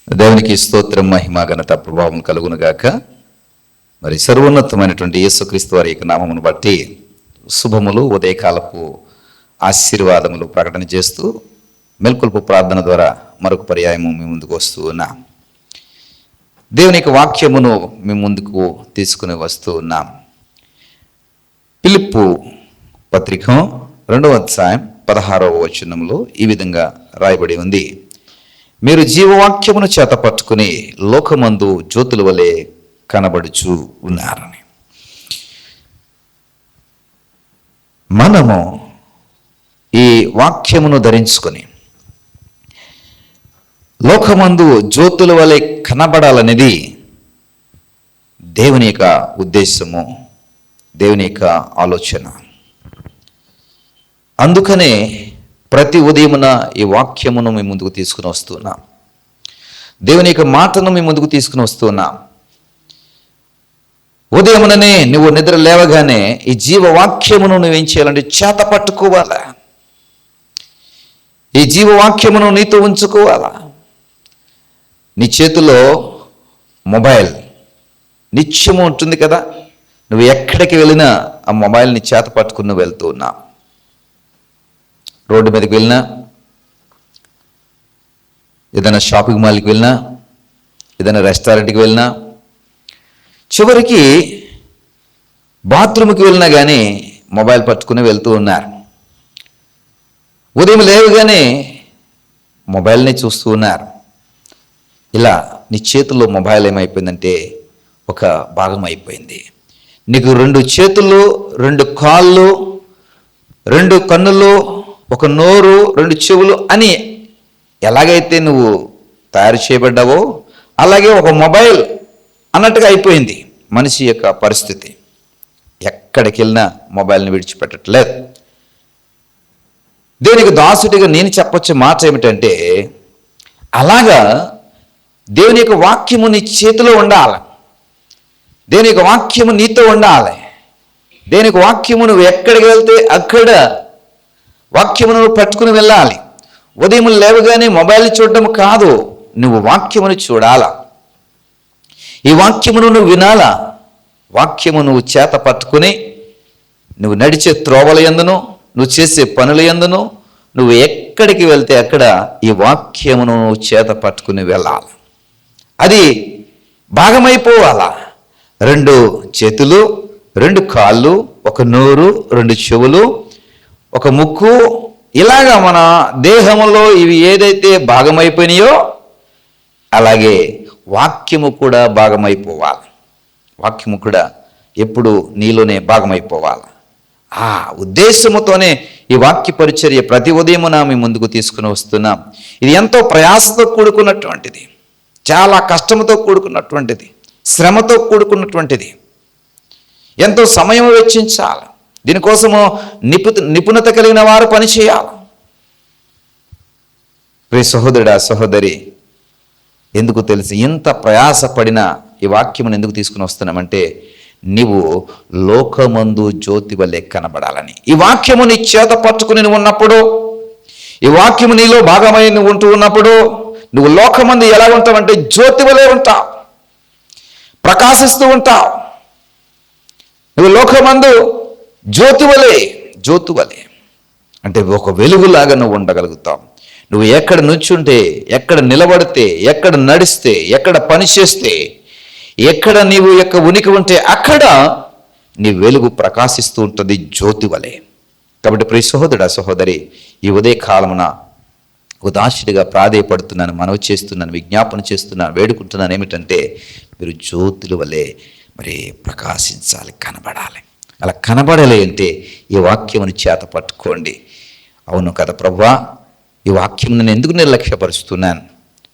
దేవునికి స్తోత్రం, మహిమ, ఘనత, ప్రభావం కలుగునుగాక. మరి సర్వోన్నతమైనటువంటి యేసుక్రీస్తు వారి యొక్క నామమును బట్టి శుభములు, ఉదయకాలపు ఆశీర్వాదములు ప్రకటన చేస్తూ మెల్కొల్పు ప్రార్థన ద్వారా మరొక పర్యాయము మీ ముందుకు వస్తూ ఉన్నా. దేవుని యొక్క వాక్యమును మీ ముందుకు తీసుకుని వస్తూ ఉన్నాం. ఫిలిప్పు పత్రిక 2వ అధ్యాయం 16వ వచనంలో ఈ విధంగా రాయబడి ఉంది: మీరు జీవవాక్యమును చేత పట్టుకుని లోకమందు జ్యోతుల వలె కనబడుచు ఉన్నారని. మనము ఈ వాక్యమును ధరించుకొని లోకమందు జ్యోతుల వలె కనబడాలనేది దేవుని యొక్క ఉద్దేశము, దేవుని యొక్క ఆలోచన. అందుకనే ప్రతి ఉదయమున ఈ వాక్యమును మీ ముందుకు తీసుకుని వస్తున్నాం. దేవుని యొక్క మాటను మీ ముందుకు తీసుకుని వస్తున్నాం. ఉదయముననే నువ్వు నిద్ర లేవగానే ఈ జీవవాక్యమును నువ్వేం చేయాలంటే చేత పట్టుకోవాలా. ఈ జీవవాక్యమును నీతో ఉంచుకోవాలా. నీ చేతిలో మొబైల్ నిత్యము ఉంటుంది కదా. నువ్వు ఎక్కడికి వెళ్ళినా ఆ మొబైల్ని చేత పట్టుకుని వెళ్తూ ఉన్నావు. రోడ్డు మీదకి వెళ్ళినా, ఏదైనా షాపింగ్ మాల్కి వెళ్ళినా, ఏదైనా రెస్టారెంట్కి వెళ్ళినా, చివరికి బాత్రూమ్కి వెళ్ళినా కానీ మొబైల్ పట్టుకుని వెళ్తూ ఉన్నారు. ఉదయం లేవగానే మొబైల్ని చూస్తూ ఉన్నారు. ఇలా నీ చేతుల్లో మొబైల్ ఏమైపోయిందంటే ఒక భాగం అయిపోయింది. నీకు 2 చేతులు, 2 కాళ్ళు, 2 కన్నులు, ఒక నోరు, 2 చెవులు అని ఎలాగైతే నువ్వు తయారు చేయబడ్డావో అలాగే ఒక మొబైల్ అన్నట్టుగా అయిపోయింది మనిషి యొక్క పరిస్థితి. ఎక్కడికి వెళ్ళినా మొబైల్ని విడిచిపెట్టట్లేదు. దేవునికి దాసుడిగా నేను చెప్పొచ్చే మాట ఏమిటంటే, అలాగా దేవుని యొక్క వాక్యము నీ చేతిలో ఉండాలి. దేవుని యొక్క వాక్యము నీతో ఉండాలి. దేవుని యొక్క వాక్యము నువ్వు ఎక్కడికి వెళ్తే అక్కడ వాక్యమును పట్టుకుని వెళ్ళాలి. ఉదయం లేవగానే మొబైల్ చూడడం కాదు, నువ్వు వాక్యమును చూడాలా. ఈ వాక్యమును నువ్వు వినాలా. వాక్యము నువ్వు చేత పట్టుకుని నువ్వు నడిచే త్రోవల యందును, నువ్వు చేసే పనుల యందును, నువ్వు ఎక్కడికి వెళ్తే అక్కడ ఈ వాక్యమును నువ్వు చేత పట్టుకుని వెళ్ళాలి. అది భాగమైపోవాలా. 2 చేతులు, 2 కాళ్ళు, ఒక నోరు, 2 చెవులు, ఒక ముక్కు, ఇలాగా మన దేహంలో ఇవి ఏదైతే భాగమైపోయినాయో అలాగే వాక్యము కూడా భాగమైపోవాలి. వాక్యము కూడా ఎప్పుడు నీలోనే భాగమైపోవాలి. ఆ ఉద్దేశముతోనే ఈ వాక్య పరిచర్య ప్రతి ఉదయమున మీ ముందుకు తీసుకుని వస్తున్నాం. ఇది ఎంతో ప్రయాసతో కూడుకున్నటువంటిది, చాలా కష్టంతో కూడుకున్నటువంటిది, శ్రమతో కూడుకున్నటువంటిది. ఎంతో సమయం వెచ్చించాలి. దీనికోసము నిపుణత కలిగిన వారు పనిచేయాలి. ప్రియ సహోదరుడా, సహోదరి, ఎందుకు తెలుసు ఇంత ప్రయాసపడిన ఈ వాక్యమును ఎందుకు తీసుకుని వస్తున్నామంటే, నీవు లోకమందు జ్యోతి వలె కనబడాలని. ఈ వాక్యము నీ చేత పట్టుకుని నువ్వు ఉన్నప్పుడు, ఈ వాక్యము నీలో భాగమై నువ్వు ఉంటూ ఉన్నప్పుడు, నువ్వు లోకమందు ఎలా ఉంటావంటే జ్యోతి వలె ఉంటావు, ప్రకాశిస్తూ ఉంటావు. నువ్వు లోకమందు జ్యోతి వలె అంటే ఒక వెలుగులాగా నువ్వు ఉండగలుగుతావు. నువ్వు ఎక్కడ నుంచుంటే, ఎక్కడ నిలబడితే, ఎక్కడ నడిస్తే, ఎక్కడ పని చేస్తే, ఎక్కడ నీవు యొక్క ఉనికి ఉంటే అక్కడ నీ వెలుగు ప్రకాశిస్తూ ఉంటుంది జ్యోతి వలె. కాబట్టి ప్రియ సహోదరుడా, సహోదరి, ఈ ఉదయకాలమున ఉదాశిడిగా ప్రాధేయపడుతున్నాను, మనవి చేస్తున్నాను, విజ్ఞాపన చేస్తున్నాను, వేడుకుంటున్నాను. ఏమిటంటే, మీరు జ్యోతుల వలె మరి ప్రకాశించాలి, కనబడాలి. అలా కనబడాలి అంటే ఈ వాక్యమును చేత పట్టుకోండి. అవును కదా ప్రభువా, ఈ వాక్యం నేను ఎందుకు నిర్లక్ష్యపరుస్తున్నాను,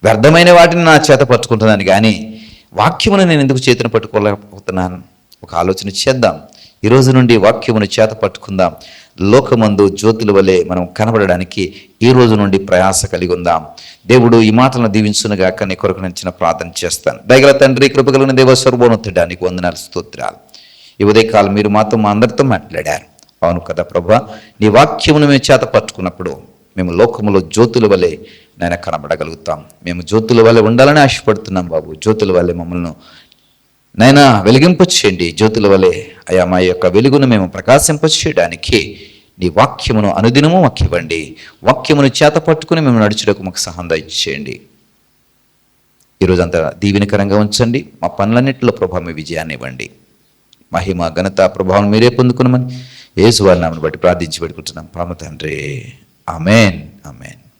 వ్యర్థమైన వాటిని నా చేత పట్టుకుంటున్నాను, కానీ వాక్యమును నేను ఎందుకు చేతిని పట్టుకోలేకపోతున్నాను? ఒక ఆలోచన చేద్దాం. ఈరోజు నుండి వాక్యమును చేత పట్టుకుందాం. లోకమందు జ్యోతుల వలె మనం కనబడడానికి ఈ రోజు నుండి ప్రయాస కలిగి ఉందాం. దేవుడు ఈ మాటలను దీవించునుగాక. నీ కొరకు నేను చిన్న ప్రార్థన చేస్తాను. దయగల తండ్రి, కృపగలిగిన దేవ, సర్వోన్నతుడా, నీకు వందనాలు, స్తోత్రాలు. ఈ ఉదయకాలం మీరు మాతో, మా అందరితో మాట్లాడారు. అవును కదా ప్రభువా, నీ వాక్యమును మేము చేత పట్టుకున్నప్పుడు మేము లోకములో జ్యోతుల వలె నాయన కనబడగలుగుతాం. మేము జ్యోతుల వల్లే ఉండాలని ఆశపడుతున్నాం బాబు. జ్యోతుల వల్లే మమ్మల్ని నైనా వెలిగింపచేయండి. జ్యోతుల వలె అయా మా యొక్క వెలుగును మేము ప్రకాశింపచేయడానికి నీ వాక్యమును అనుదినము మాకు ఇవ్వండి. వాక్యమును చేత పట్టుకుని మేము నడుచుటకు మాకు సహాయం దయచేయండి. ఈరోజంతా దీవెనకరంగా ఉంచండి. మా పనులన్నింటిలో ప్రభావం మీ విజయాన్ని ఇవ్వండి. మహిమ ఘనత ప్రభావం మీరే పొందుకున్నామని యేసు వారి నామమును బట్టి ప్రార్థించి పెట్టుకుంటున్నాం పరమ తండ్రి. ఆమేన్, ఆమేన్.